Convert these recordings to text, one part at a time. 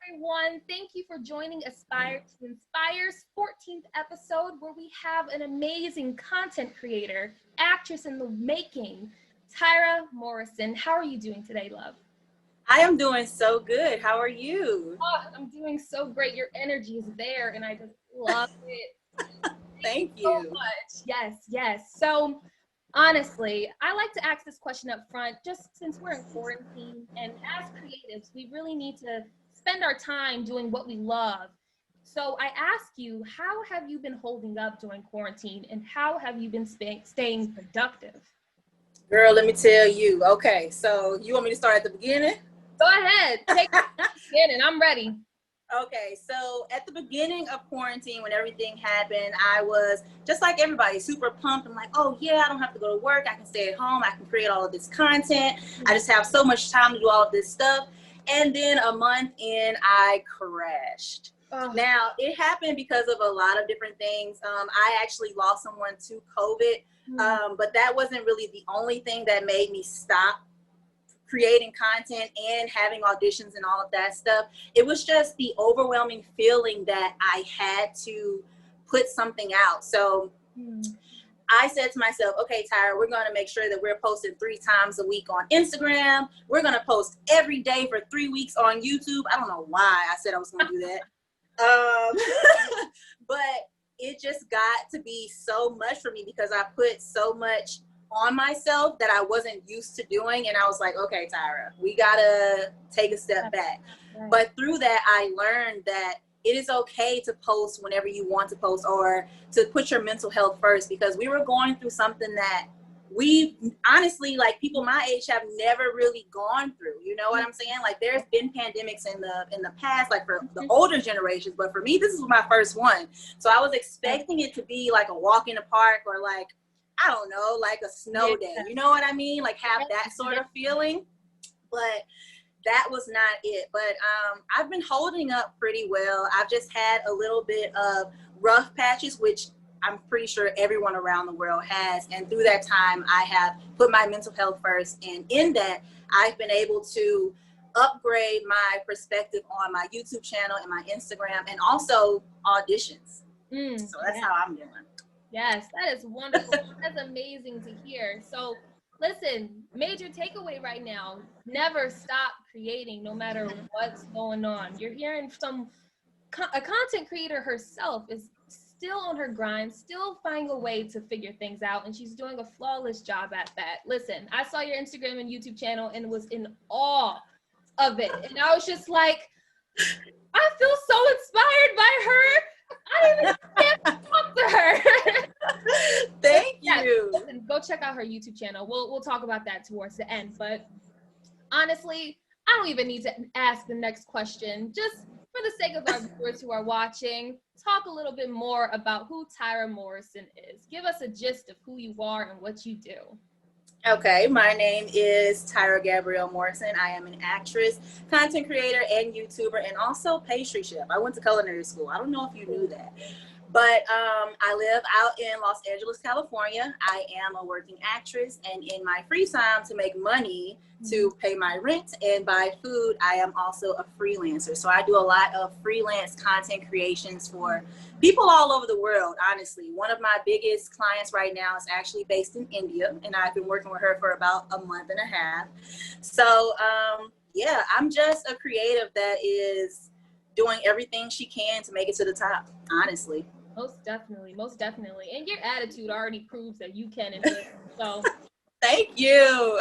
everyone. Thank you for joining Aspire to Inspire's 14th episode, where we have an amazing content creator, actress in the making, Tyra Morrison. How are you doing today, love? I am doing so good. How are you? Oh, I'm doing so great. Your energy is there, and I just love it. Thank you so much. Yes. So, honestly, I like to ask this question up front, just since we're in quarantine, and as creatives, we really need to spend our time doing what we love. So I ask you, how have you been holding up during quarantine, and how have you been staying productive? Girl, let me tell you. Okay, so you want me to start at the beginning? Go ahead. Take it at the beginning. I'm ready. Okay, so at the beginning of quarantine, when everything happened, I was just like everybody, super pumped. I'm like, oh yeah, I don't have to go to work. I can stay at home. I can create all of this content. I just have so much time to do all of this stuff. And then a month in, I crashed. Oh. Now, it happened because of a lot of different things. I actually lost someone to COVID, but that wasn't really the only thing that made me stop creating content and having auditions and all of that stuff. It was just the overwhelming feeling that I had to put something out. So I said to myself, okay, Tyra, we're going to make sure that we're posting 3 times a week on Instagram. We're going to post every day for 3 weeks on YouTube. I don't know why I said I was going to do that. But it just got to be so much for me because I put so much on myself that I wasn't used to doing. And I was like, okay, Tyra, we gotta take a step back. Right. But through that, I learned that it is okay to post whenever you want to post, or to put your mental health first, because we were going through something that we honestly, like, people my age have never really gone through. You know what I'm saying? Like, there's been pandemics in the past, like for the older generations, but for me, this is my first one. So I was expecting it to be like a walk in the park, or like, I don't know, like a snow day. You know what I mean? Like, have that sort of feeling. But that was not it. But I've been holding up pretty well. I've just had a little bit of rough patches, which I'm pretty sure everyone around the world has. And through that time, I have put my mental health first. And in that, I've been able to upgrade my perspective on my YouTube channel and my Instagram, and also auditions. So that's how I'm doing. Yes, that is wonderful. That's amazing to hear. So listen, major takeaway right now: never stop creating, no matter what's going on. You're hearing from a content creator herself is still on her grind, still finding a way to figure things out, and she's doing a flawless job at that. Listen, I saw your Instagram and YouTube channel and was in awe of it. And I was just like, I feel so inspired by her. I didn't even have to talk to her. Thank you. Listen, go check out her YouTube channel. We'll talk about that towards the end. But honestly, I don't even need to ask the next question. Just for the sake of our viewers who are watching, talk a little bit more about who Tyra Morrison is. Give us a gist of who you are and what you do. Okay, my name is Tyra Gabrielle Morrison. I am an actress, content creator, and YouTuber, and also pastry chef. I went to culinary school. I don't know if you knew that. But I live out in Los Angeles, California. I am a working actress, and in my free time to make money to pay my rent and buy food, I am also a freelancer. So I do a lot of freelance content creations for people all over the world, honestly. One of my biggest clients right now is actually based in India, and I've been working with her for about a month and a half. So yeah, I'm just a creative that is doing everything she can to make it to the top, honestly. Most definitely. And your attitude already proves that you can and will. So thank you.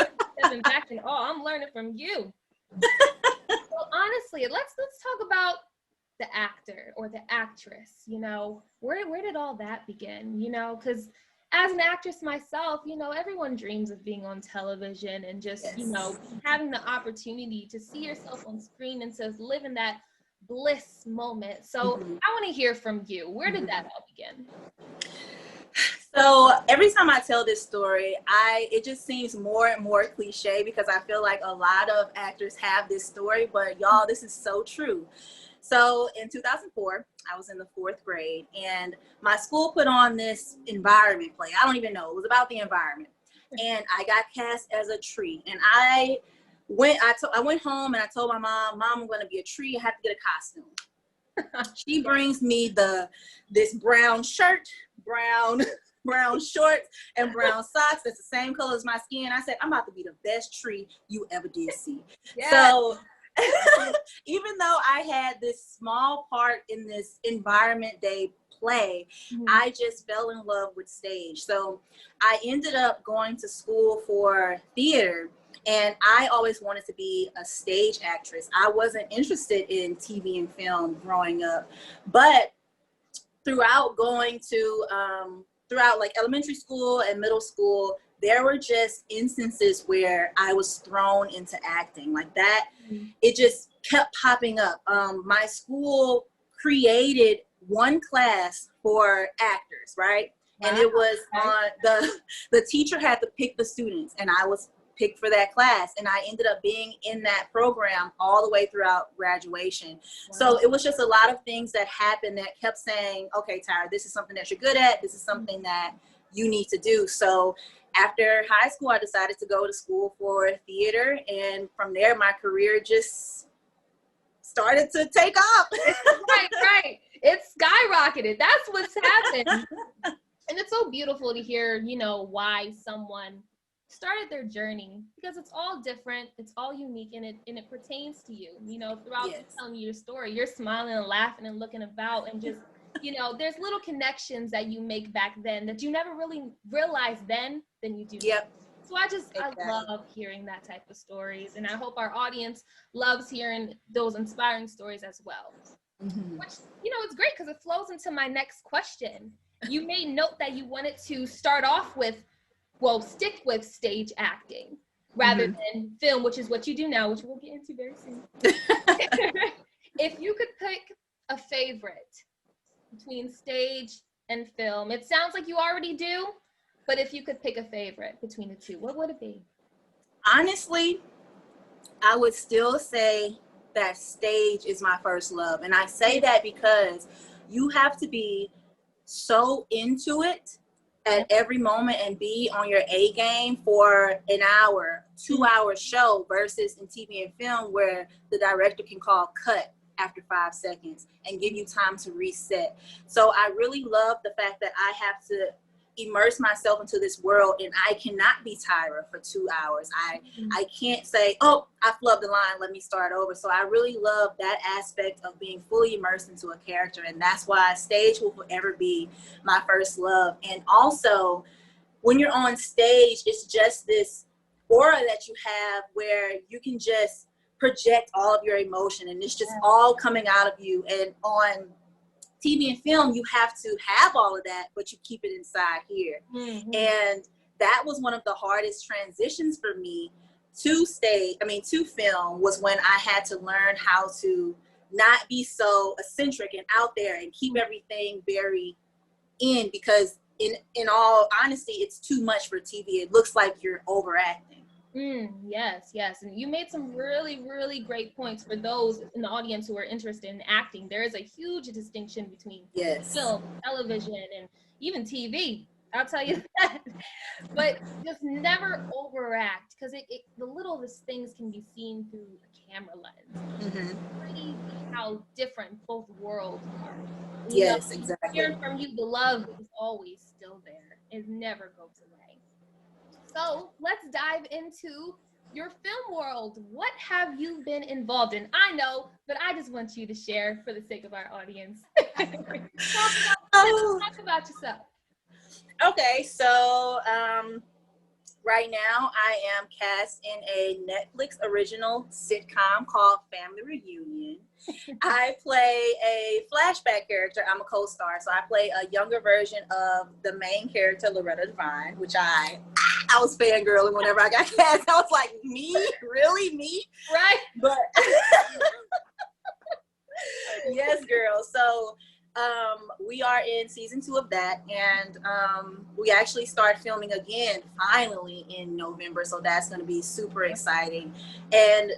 In fact, I'm learning from you. Well, honestly, let's talk about the actor or the actress. You know, where did all that begin? You know, because as an actress myself, you know, everyone dreams of being on television and just, you know, having the opportunity to see yourself on screen and to live in that bliss moment. So I want to hear from you. Where did that all begin? So every time I tell this story, it just seems more and more cliche, because I feel like a lot of actors have this story, but y'all, this is so true. So in 2004, I was in the 4th grade, and my school put on this environment play. I don't even know. It was about the environment. And I got cast as a tree. And I I went home and I told my mom, I'm going to be a tree. I have to get a costume. She brings me this brown shirt, brown shorts, and brown socks. That's the same color as my skin. I said, I'm about to be the best tree you ever did see. Yes. So even though I had this small part in this environment day play, I just fell in love with stage. So I ended up going to school for theater, and I always wanted to be a stage actress. I wasn't interested in TV and film growing up, but throughout going to throughout like elementary school and middle school, there were just instances where I was thrown into acting like that. It just kept popping up. My school created one class for actors, right? Wow. And it was on the teacher had to pick the students, and I was picked for that class, and I ended up being in that program all the way throughout graduation. Wow. So it was just a lot of things that happened that kept saying, okay, Tyra, this is something that you're good at. This is something that you need to do. So after high school, I decided to go to school for theater, and from there, my career just started to take off. Right. It's skyrocketed. That's what's happened. And it's so beautiful to hear, you know, why someone started their journey, because it's all different, it's all unique, and it pertains to you. You know, throughout telling you your story, you're smiling and laughing and looking about, and just, you know, there's little connections that you make back then that you never really realized then than you do. Yep. So I love hearing that type of stories, and I hope our audience loves hearing those inspiring stories as well. Which, you know, it's great because it flows into my next question. You made note that you wanted to start off with, well, stick with stage acting rather than film, which is what you do now, which we'll get into very soon. If you could pick a favorite between stage and film, it sounds like you already do, but if you could pick a favorite between the two, what would it be? Honestly, I would still say that stage is my first love. And I say that because you have to be so into it at every moment and be on your A game for an hour, 2-hour show versus in TV and film where the director can call cut after 5 seconds and give you time to reset. So I really love the fact that I have to immerse myself into this world, and I cannot be Tyra for 2 hours. I can't say, oh, I flubbed the line, let me start over. So I really love that aspect of being fully immersed into a character, and that's why stage will forever be my first love. And also, when you're on stage, it's just this aura that you have where you can just project all of your emotion, and it's just all coming out of you. And on TV and film, you have to have all of that, but you keep it inside here. And that was one of the hardest transitions for me to film, was when I had to learn how to not be so eccentric and out there and keep everything very in, because in all honesty, it's too much for TV. It looks like you're overacting. Yes. And you made some really, really great points for those in the audience who are interested in acting. There is a huge distinction between film, television, and even TV. I'll tell you that. But just never overact, because the littlest things can be seen through a camera lens. It's crazy how different both worlds are. Exactly. Hearing from you, the love is always still there. It never goes away. So let's dive into your film world. What have you been involved in? I know, but I just want you to share for the sake of our audience. Talk about yourself. Okay, so right now I am cast in a Netflix original sitcom called Family Reunion. I play a flashback character. I'm a co-star, so I play a younger version of the main character, Loretta Devine, which I was fangirling whenever I got cast. I was like, me? Really? Me? Right. But yes, girl. So we are in season 2 of that, and we actually start filming again finally in November, so that's going to be super exciting. And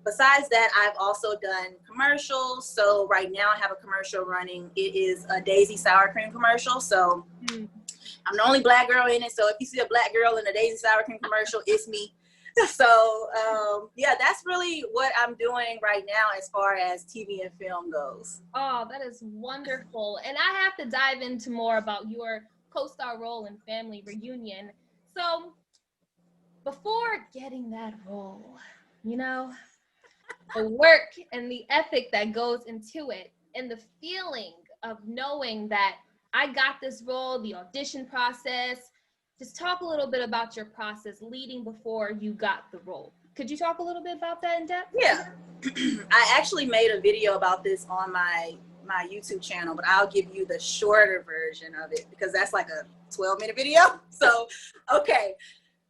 besides that, I've also done commercials. So right now I have a commercial running. It is a Daisy sour cream commercial, so I'm the only Black girl in it, so if you see a Black girl in a Daisy sour cream commercial, it's me. So yeah, that's really what I'm doing right now as far as TV and film goes. Oh, that is wonderful. And I have to dive into more about your co-star role in Family Reunion. So before getting that role, you know, the work and the ethic that goes into it and the feeling of knowing that I got this role, the audition process. Just talk a little bit about your process leading before you got the role. Could you talk a little bit about that in depth? Yeah. I actually made a video about this on my YouTube channel, but I'll give you the shorter version of it because that's like a 12-minute video. So, okay.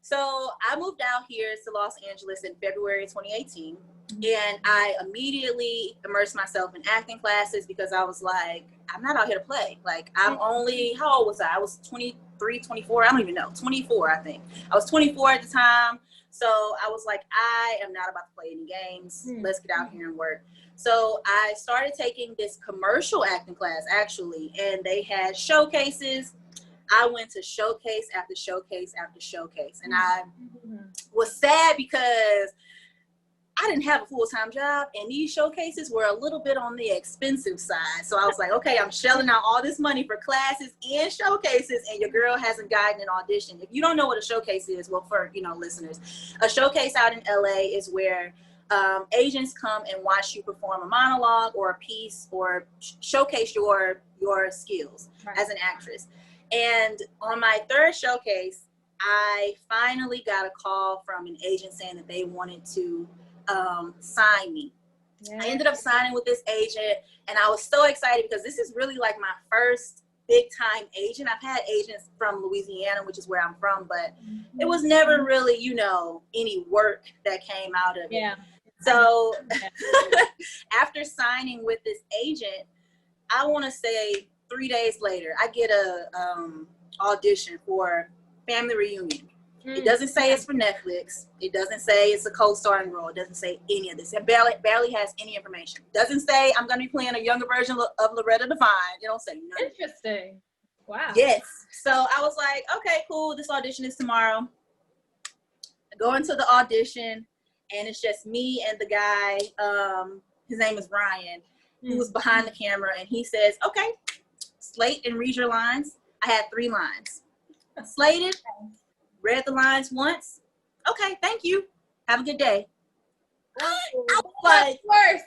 So I moved out here to Los Angeles in February 2018, and I immediately immersed myself in acting classes because I was like, I'm not out here to play. Like, I'm only, how old was I? I was 23, 24. I don't even know. 24, I think. I was 24 at the time. So I was like, I am not about to play any games. Let's get out here and work. So I started taking this commercial acting class, actually, and they had showcases. I went to showcase after showcase after showcase. And I was sad because I didn't have a full-time job, and these showcases were a little bit on the expensive side. So I was like, okay, I'm shelling out all this money for classes and showcases, and your girl hasn't gotten an audition. If you don't know what a showcase is, well, for, you know, listeners, a showcase out in LA is where agents come and watch you perform a monologue or a piece or showcase your skills as an actress. And on my third showcase, I finally got a call from an agent saying that they wanted to sign me. I ended up signing with this agent, and I was so excited because this is really like my first big time agent. I've had agents from Louisiana, which is where I'm from, but it was never really, you know, any work that came out of it. So after signing with this agent, I want to say 3 days later, I get a audition for Family Reunion. It doesn't say it's for Netflix. It doesn't say it's a co-starring role. It doesn't say any of this. It barely has any information. It doesn't say I'm going to be playing a younger version of Loretta Devine. It don't say nothing. Interesting. Wow. Yes. So I was like, okay, cool. This audition is tomorrow. I go into the audition, and it's just me and the guy. His name is Ryan, who was behind the camera, and he says, okay, slate and read your lines. I had 3 lines. Slated, read the lines once. Okay, thank you. Have a good day. I was like, worse.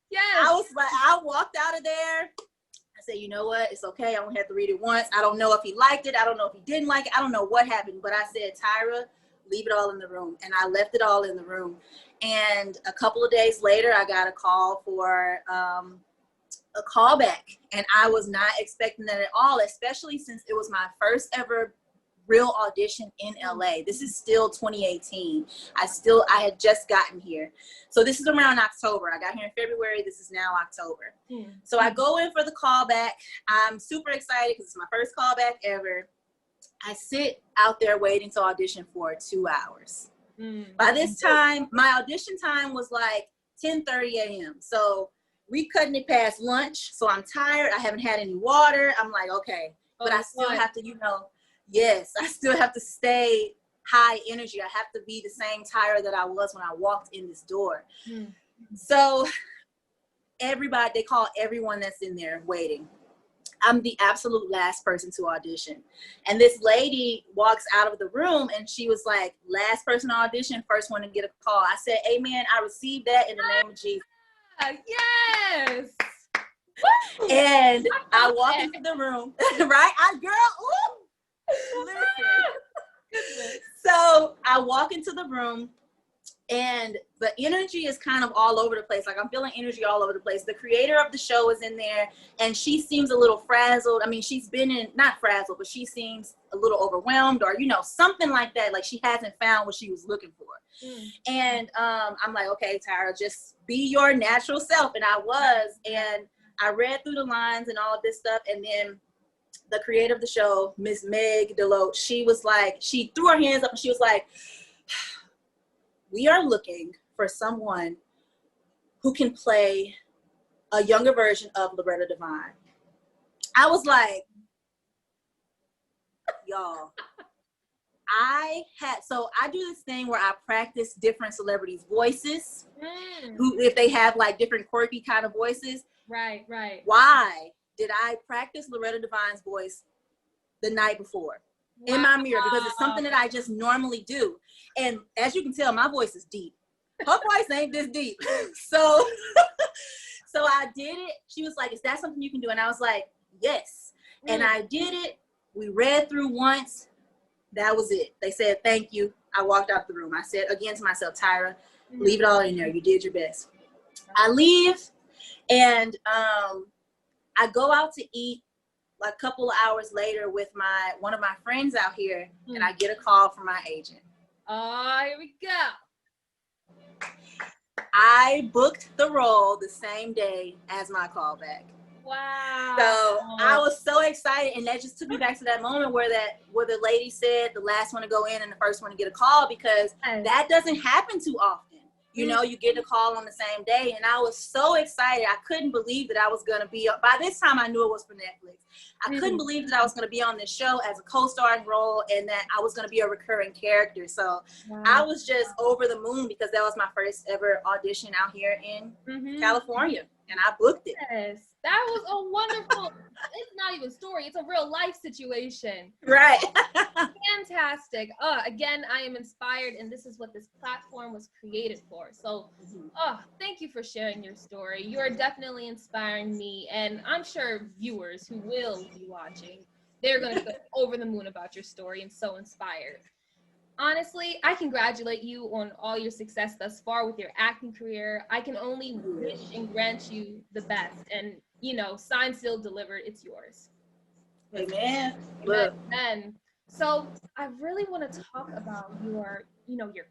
Yes. I was like, I walked out of there. I said, you know what? It's okay. I only have to read it once. I don't know if he liked it. I don't know if he didn't like it. I don't know what happened. But I said, Tyra, leave it all in the room. And I left it all in the room. And a couple of days later, I got a call for a callback, and I was not expecting that at all, especially since it was my first ever real audition in LA. This is still 2018. I had just gotten here. So this is around October. I got here in February. This is now October. So I go in for the callback. I'm super excited because it's my first callback ever. I sit out there waiting to audition for 2 hours. By this time, my audition time was like 10:30 a.m. So we cutting it past lunch. So I'm tired. I haven't had any water. I'm like, okay, but I still have to, you know, yes, I still have to stay high energy. I have to be the same Tyra that I was when I walked in this door. So everybody, they call everyone that's in there waiting. I'm the absolute last person to audition. And this lady walks out of the room, and she was like, last person to audition, first one to get a call. I said, amen, I received that in the name of Jesus. Yes. And I walk into the room, right? Listen. So I walk into the room, and the energy is kind of all over the place. Like, I'm feeling energy all over the place. The creator of the show is in there, and she seems a little frazzled. I mean, she's been not frazzled, but she seems a little overwhelmed, or, you know, something like that. Like, she hasn't found what she was looking for. And I'm like, okay, Tyra, just be your natural self. And I was, and I read through the lines and all of this stuff. And then the creator of the show, Miss Meg Deloach, she was like, she threw her hands up and she was like, we are looking for someone who can play a younger version of Loretta Devine. I was like, y'all, I do this thing where I practice different celebrities' voices, who, if they have like different quirky kind of voices. Right. Why did I practice Loretta Devine's voice the night before in my mirror? Because it's something that I just normally do. And as you can tell, my voice is deep. Her voice ain't this deep. So I did it. She was like, is that something you can do? And I was like, yes. And I did it. We read through once. That was it. They said, thank you. I walked out the room. I said again to myself, Tyra, leave it all in there. You did your best. I leave, and I go out to eat like a couple of hours later with one of my friends out here, and I get a call from my agent. Oh, here we go. I booked the role the same day as my callback. Wow. So I was so excited, and that just took me back to that moment where the lady said the last one to go in and the first one to get a call, because that doesn't happen too often. You know, you get a call on the same day, and I was so excited. I couldn't believe that I was going to be, by this time I knew it was for Netflix. I couldn't believe that I was going to be on this show as a co-starring role, and that I was going to be a recurring character. So I was just over the moon, because that was my first ever audition out here in California, and I booked it. Yes, that was a wonderful, it's not even a story, it's a real life situation. Right. Fantastic. Again, I am inspired, and this is what this platform was created for. So, thank you for sharing your story. You are definitely inspiring me, and I'm sure viewers who will be watching, they're going to go over the moon about your story and so inspired. Honestly, I congratulate you on all your success thus far with your acting career. I can only wish and grant you the best, and signed, sealed, delivered, it's yours. Amen. Amen. So I really want to talk about your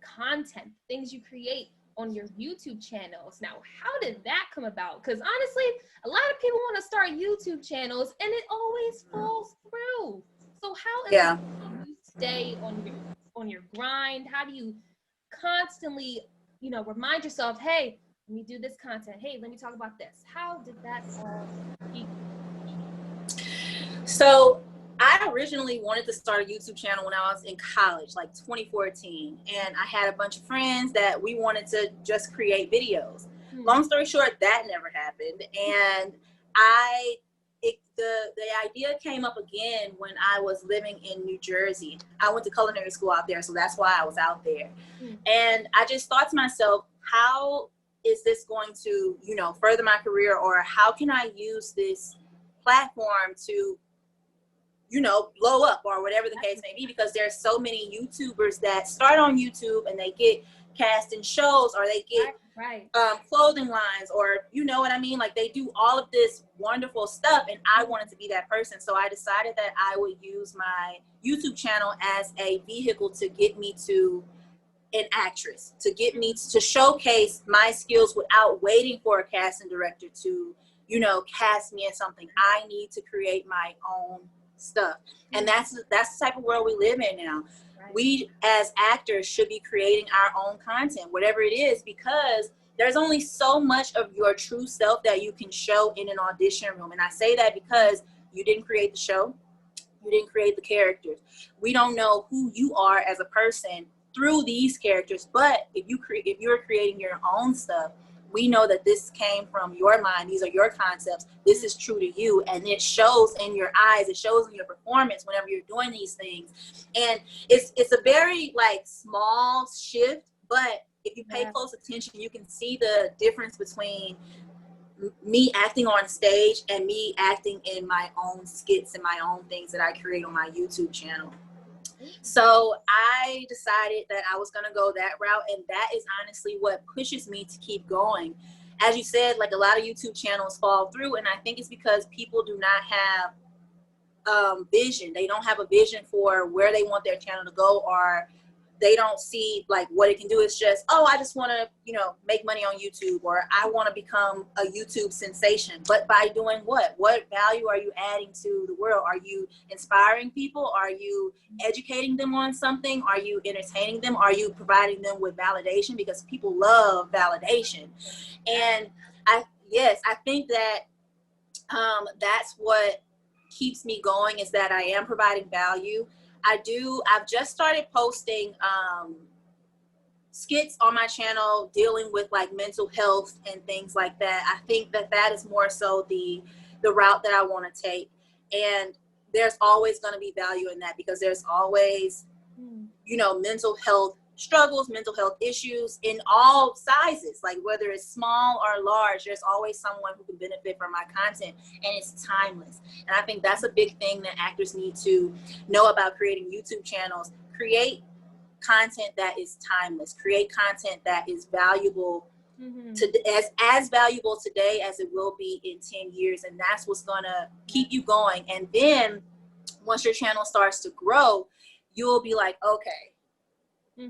content, things you create on your YouTube channels. Now, how did that come about? Because honestly, a lot of people want to start YouTube channels, and it always falls through. So how do you stay on your grind? How do you constantly, remind yourself, hey, let me do this content. Hey, let me talk about this. How did that all begin? So I originally wanted to start a YouTube channel when I was in college, like 2014. And I had a bunch of friends that we wanted to just create videos. Long story short, that never happened. And the idea came up again when I was living in New Jersey. I went to culinary school out there, so that's why I was out there. And I just thought to myself, how is this going to, further my career, or how can I use this platform to, blow up, or whatever the case may be, because there's so many YouTubers that start on YouTube and they get cast in shows, or they get clothing lines, or you know what I mean? Like, they do all of this wonderful stuff, and I wanted to be that person. So I decided that I would use my YouTube channel as a vehicle to get me to an actress, to get me to showcase my skills without waiting for a casting director to, cast me in something. I need to create my own stuff. And that's the type of world we live in now. We as actors should be creating our own content, whatever it is, because there's only so much of your true self that you can show in an audition room. And I say that because you didn't create the show, you didn't create the characters. We don't know who you are as a person through these characters, but if you're creating your own stuff, we know that this came from your mind. These are your concepts. This is true to you. And it shows in your eyes. It shows in your performance whenever you're doing these things. And it's a very small shift, but if you pay close attention, you can see the difference between me acting on stage and me acting in my own skits and my own things that I create on my YouTube channel. So I decided that I was going to go that route, and that is honestly what pushes me to keep going. As you said, a lot of YouTube channels fall through, and I think it's because people do not have vision. They don't have a vision for where they want their channel to go, or they don't see what it can do. It's just, I just want to, make money on YouTube, or I want to become a YouTube sensation. But by doing what? What value are you adding to the world? Are you inspiring people? Are you educating them on something? Are you entertaining them? Are you providing them with validation? Because people love validation. And I think that that's what keeps me going, is that I am providing value. I've just started posting skits on my channel dealing with like mental health and things like that. I think that is more so the route that I want to take. And there's always going to be value in that, because there's always, you know, mental health struggles, mental health issues in all sizes, like whether it's small or large, there's always someone who can benefit from my content, and it's timeless. And I think that's a big thing that actors need to know about creating YouTube channels. Create content that is timeless. Create content that is valuable, as valuable today as it will be in 10 years. And that's what's gonna keep you going. And then once your channel starts to grow, you'll be like, okay,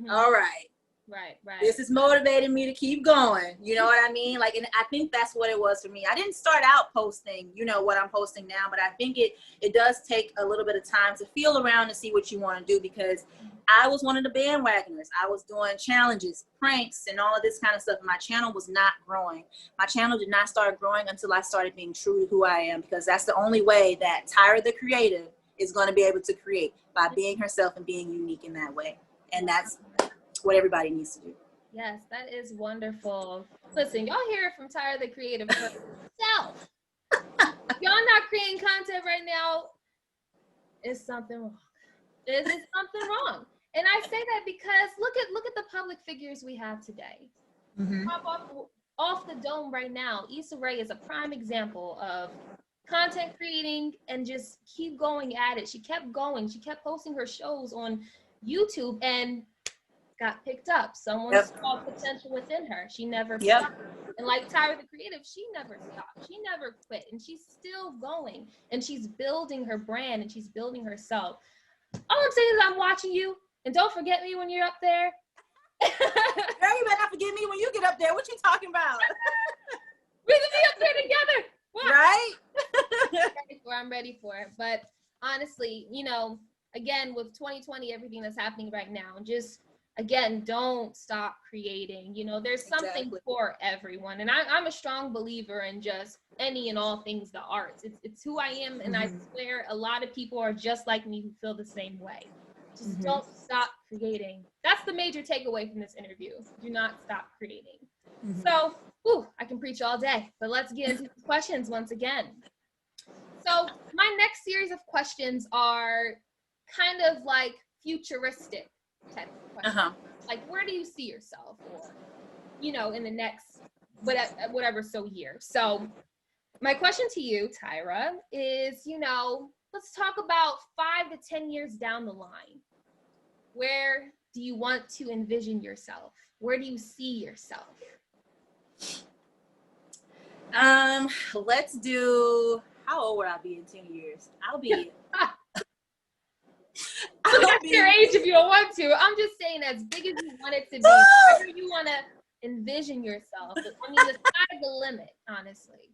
all right. Right. This is motivating me to keep going. You know what I mean? Like, and I think that's what it was for me. I didn't start out posting, you know, what I'm posting now, but I think it does take a little bit of time to feel around and see what you want to do, because I was one of the bandwagoners. I was doing challenges, pranks, and all of this kind of stuff. My channel was not growing. My channel did not start growing until I started being true to who I am, because that's the only way that Tyra the creative is going to be able to create, by being herself and being unique in that way. And that's what everybody needs to do. Yes, that is wonderful. Listen, y'all hear it from Tyra the creative herself. Y'all not creating content right now, is something wrong. Is something wrong? And I say that because look at the public figures we have today. Pop off the dome right now. Issa Rae is a prime example of content creating and just keep going at it. She kept going. She kept posting her shows on YouTube and got picked up. Someone saw potential within her. She never stopped. And like Tyra the creative, she never stopped. She never quit. And she's still going. And she's building her brand, and she's building herself. All I'm saying is I'm watching you. And don't forget me when you're up there. Girl, you better not forget me when you get up there. What you talking about? We're gonna be up there together. What? Right? I'm ready for it. But honestly, you know, again, with 2020, everything that's happening right now, just again, don't stop creating. You know, there's something for everyone. And I'm a strong believer in just any and all things the arts. It's who I am. And I swear a lot of people are just like me who feel the same way. Just don't stop creating. That's the major takeaway from this interview. Do not stop creating. So, I can preach all day, but let's get into the questions once again. So my next series of questions are kind of like futuristic type of questions. Like, where do you see yourself, or, you know, in the next whatever year? So my question to you, Tyra, is, you know, let's talk about 5 to 10 years down the line. Where do you want to envision yourself? Where do you see yourself? Let's do, how old would I be in 10 years? I'll be That's your age if you don't want to. I'm just saying, as big as you want it to be, wherever you want to envision yourself. I mean, the sky's the limit, honestly.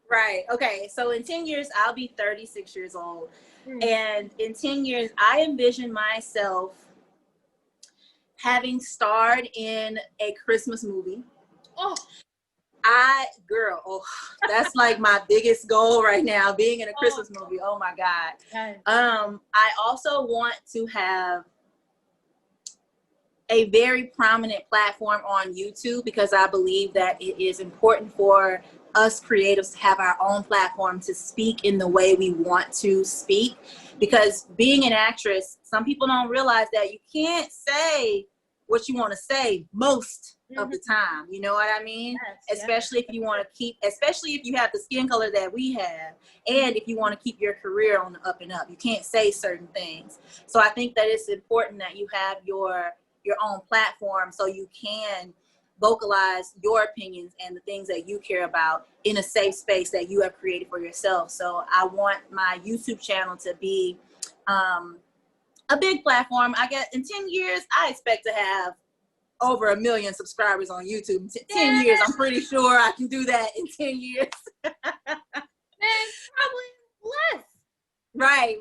Right. Okay. So in 10 years, I'll be 36 years old. And in 10 years, I envision myself having starred in a Christmas movie. That's like my biggest goal right now, being in a Christmas movie. Oh my God. I also want to have a very prominent platform on YouTube, because I believe that it is important for us creatives to have our own platform to speak in the way we want to speak. Because being an actress, some people don't realize that you can't say what you want to say most of the time. You know what I mean? Especially if you want to keep, especially if you have the skin color that we have, and if you want to keep your career on the up and up, you can't say certain things. So I think that it's important that you have your own platform, so you can vocalize your opinions and the things that you care about in a safe space that you have created for yourself. So I want my YouTube channel to be a big platform. I guess in 10 years, I expect to have over 1 million subscribers on YouTube. 10 years, I'm pretty sure I can do that in 10 years. And probably less. Right,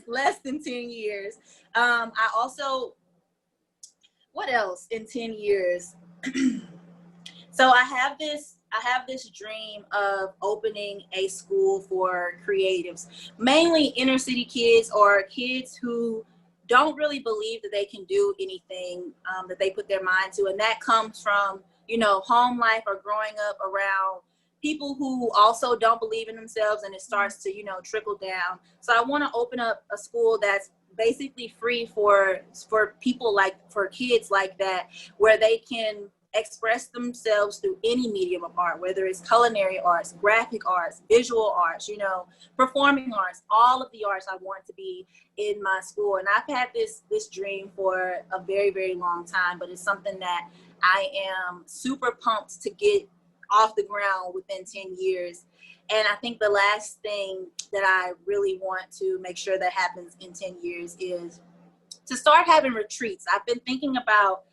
less than 10 years. I also, what else in 10 years? So I have I have this dream of opening a school for creatives, mainly inner city kids or kids who don't really believe that they can do anything that they put their mind to. And that comes from, you know, home life or growing up around people who also don't believe in themselves, and it starts to, you know, trickle down. So I want to open up a school that's basically free for people, like for kids like that, where they can express themselves through any medium of art, whether it's culinary arts, graphic arts, visual arts, you know, performing arts, all of the arts I want to be in my school. And I've had this dream for a very, very long time, but it's something that I am super pumped to get off the ground within 10 years. And I think the last thing that I really want to make sure that happens in 10 years is to start having retreats. I've been thinking about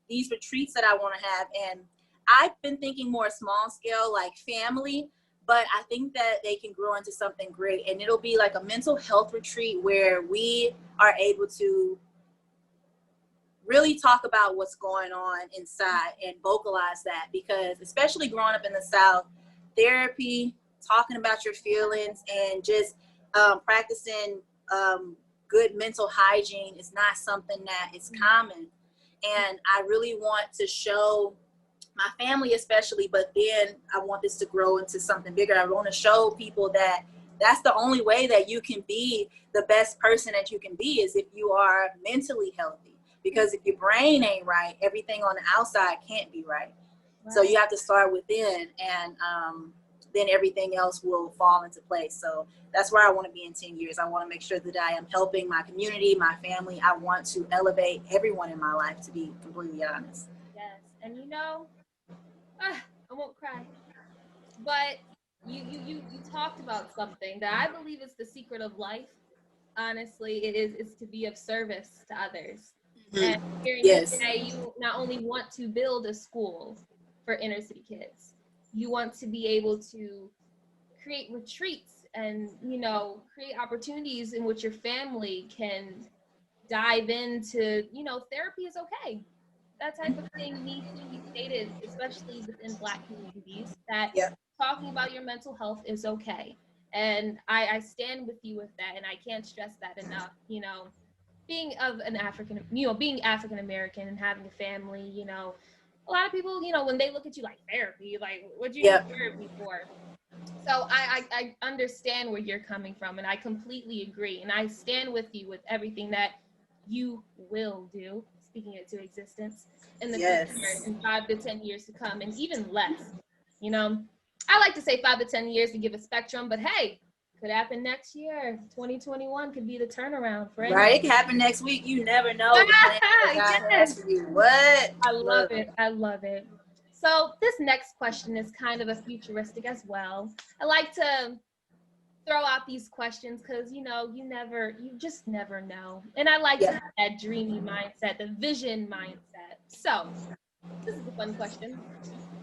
these retreats that I want to have, and I've been thinking more small scale, like family, but I think that they can grow into something great. And it'll be like a mental health retreat where we are able to really talk about what's going on inside and vocalize that, because especially growing up in the South, therapy, talking about your feelings, and just practicing good mental hygiene is not something that is common. And I really want to show my family especially, but then I want this to grow into something bigger. I want to show people that that's the only way that you can be the best person that you can be, is if you are mentally healthy. Because if your brain ain't right, everything on the outside can't be right. So you have to start within, and then everything else will fall into place. So that's where I want to be in 10 years. I want to make sure that I am helping my community, my family. I want to elevate everyone in my life, to be completely honest. Yes, and you know, I won't cry, but you talked about something that I believe is the secret of life. Honestly, it is to be of service to others. And hearing you Yes. say you not only want to build a school for inner city kids, you want to be able to create retreats and, you know, create opportunities in which your family can dive into, you know, therapy is okay. That type of thing needs to be stated, especially within Black communities, that Yep. talking about your mental health is okay. And I stand with you with that, and I can't stress that enough. You know, being of an African, you know, being African American and having a family, you know, a lot of people, you know, when they look at you like therapy, like, what do you need therapy for? So I understand where you're coming from, and I completely agree. And I stand with you with everything that you will do, speaking it to existence, in the future, in 5 to 10 years to come, and even less. You know, I like to say 5 to 10 years to give a spectrum, but hey, could happen next year. 2021 could be the turnaround for anyone. Right, it can happen next week. You never know the plan that God has for you. What? I love it. I love it. So this next question is kind of a futuristic as well. I like to throw out these questions because, you know, you just never know. And I like to have that dreamy mindset, the vision mindset. So this is a fun question.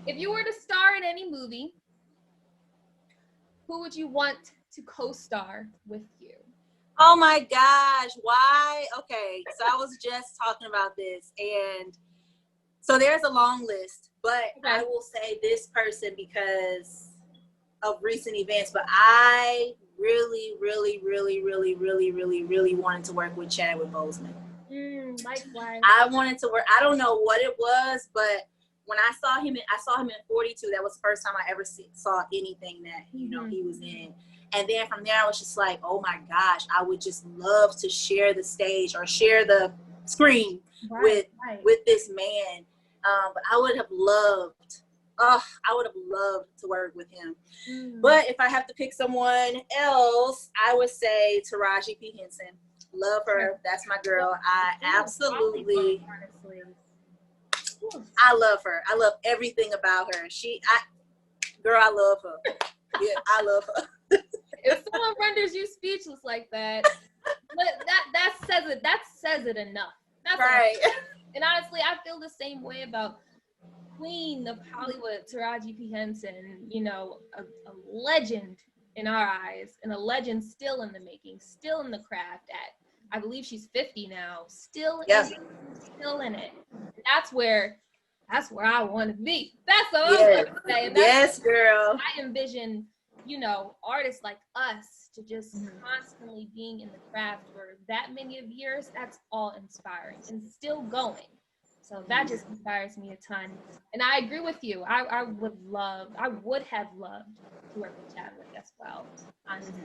If you were to star in any movie, who would you want to co-star with you? Oh my gosh, why? Okay, so I was just talking about this, and so there's a long list, but I will say this person because of recent events, but I really, really, really, really, really, really, really wanted to work with Chadwick Boseman. Likewise. I wanted to work, I don't know what it was, but when I saw him in 42, that was the first time I ever saw anything that, you know, he was in. And then from there, I was just like, oh my gosh, I would just love to share the stage or share the screen with this man. But I would have loved to work with him. But if I have to pick someone else, I would say Taraji P. Henson. Love her. That's my girl. I absolutely, I love her. I love everything about her. I love her. Yeah, I love her. If someone renders you speechless like that, that says it enough. That's right. Enough. And honestly, I feel the same way about Queen of Hollywood, Taraji P. Henson. You know, a legend in our eyes, and a legend still in the making, still in the craft. I believe she's 50 now, still in it. And that's where that's where I want to be. That's what Yes. I'm going to say. And Yes, girl. I envision, you know, artists like us to just constantly being in the craft for that many of years. That's all inspiring and still going. So that just inspires me a ton. And I agree with you. I would have loved to work with Chadwick as well, honestly.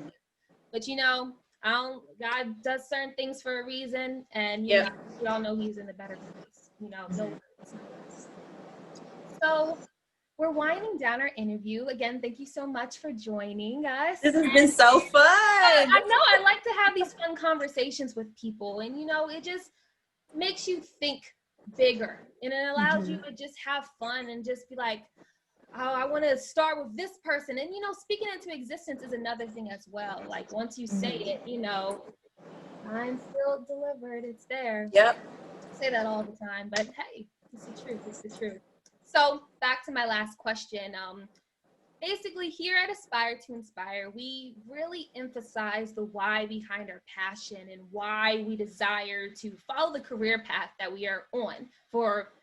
But you know, God does certain things for a reason, and you know, we all know he's in a better place. You know, no worries. So we're winding down our interview. Again, thank you so much for joining us. This has been so fun. I know I like to have these fun conversations with people, and you know, it just makes you think bigger, and it allows you to just have fun and just be like, oh, I want to start with this person. And you know, speaking into existence is another thing as well. Like once you say it, you know, I'm still delivered. It's there. Yep. I say that all the time, but hey, it's the truth. It's the truth. So back to my last question. Basically, here at Aspire to Inspire, we really emphasize the why behind our passion and why we desire to follow the career path that we are on for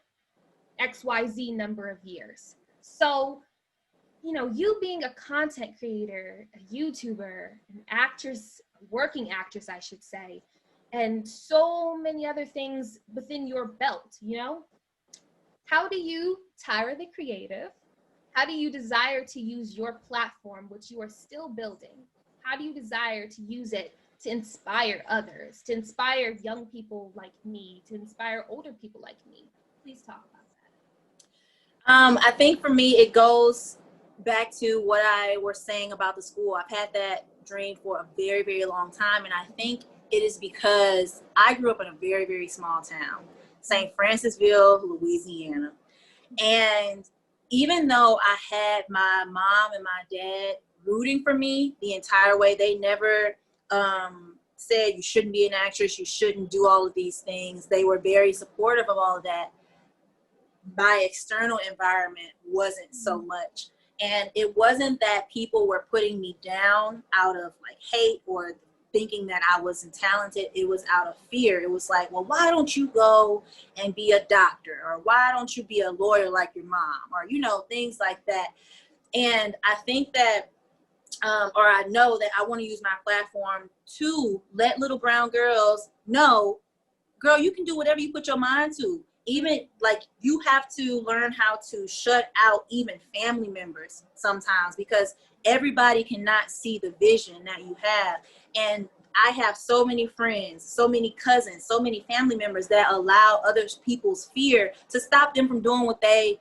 XYZ number of years. So, you know, you being a content creator, a YouTuber, an actress, working actress, I should say, and so many other things within your belt, you know, how do you, Tyra the creative, how do you desire to use your platform, which you are still building? How do you desire to use it to inspire others, to inspire young people like me, to inspire older people like me? Please talk about that. I think for me, it goes back to what I was saying about the school. I've had that dream for a very, very long time. And I think it is because I grew up in a very, very small town, St. Francisville, Louisiana. And even though I had my mom and my dad rooting for me the entire way, they never said you shouldn't be an actress, you shouldn't do all of these things. They were very supportive of all of that. My external environment wasn't so much. And it wasn't that people were putting me down out of like hate or thinking that I wasn't talented. It was out of fear. It was like, well, why don't you go and be a doctor? Or why don't you be a lawyer like your mom? Or, you know, things like that. And I think that, or I know that I want to use my platform to let little brown girls know, girl, you can do whatever you put your mind to. Even like you have to learn how to shut out even family members sometimes, because everybody cannot see the vision that you have. And I have so many friends, so many cousins, so many family members that allow other people's fear to stop them from doing what they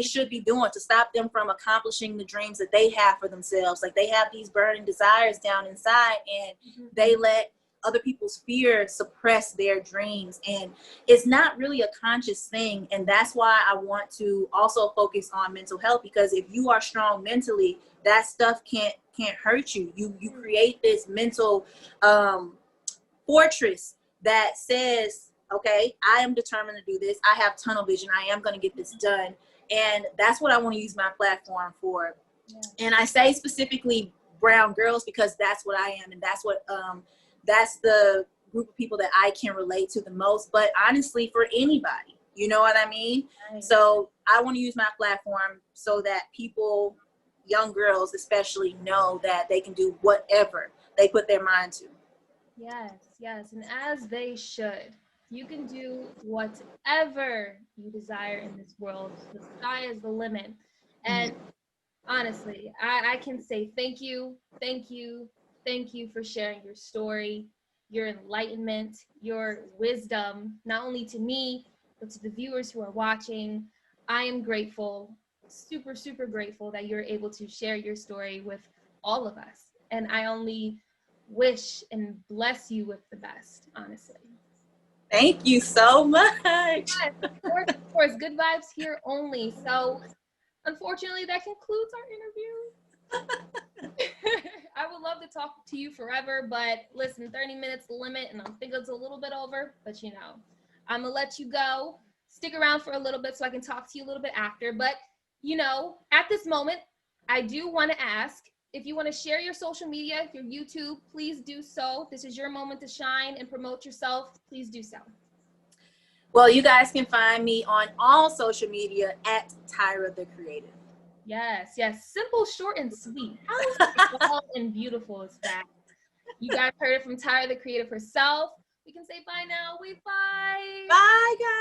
should be doing, to stop them from accomplishing the dreams that they have for themselves. Like they have these burning desires down inside, and they let other people's fear suppress their dreams. And it's not really a conscious thing. And that's why I want to also focus on mental health, because if you are strong mentally, that stuff can't hurt you. You create this mental fortress that says, okay, I am determined to do this. I have tunnel vision. I am going to get this done. And that's what I want to use my platform for. Yeah. And I say specifically brown girls because that's what I am. And that's what, that's the group of people that I can relate to the most. But honestly, for anybody, you know what I mean? Right. So I want to use my platform so that people, young girls especially, know that they can do whatever they put their mind to. Yes, yes. And as they should. You can do whatever you desire in this world. The sky is the limit. And honestly, I can say thank you for sharing your story, your enlightenment, your wisdom, not only to me, but to the viewers who are watching. I am grateful, super, super grateful that you're able to share your story with all of us. And I only wish and bless you with the best, honestly. Thank you so much. Yes, of course. Good vibes here only. So, unfortunately, that concludes our interview. I would love to talk to you forever, but listen, 30 minutes the limit, and I think it's a little bit over, but you know, I'm going to let you go. Stick around for a little bit so I can talk to you a little bit after. But, you know, at this moment, I do want to ask, if you want to share your social media, your YouTube, please do so. This is your moment to shine and promote yourself. Please do so. Well, you guys can find me on all social media at Tyra the Creative. Yes, yes. Simple, short, and sweet. How small and beautiful is that? You guys heard it from Tyra the Creative herself. We can say bye now. Bye. Bye, guys.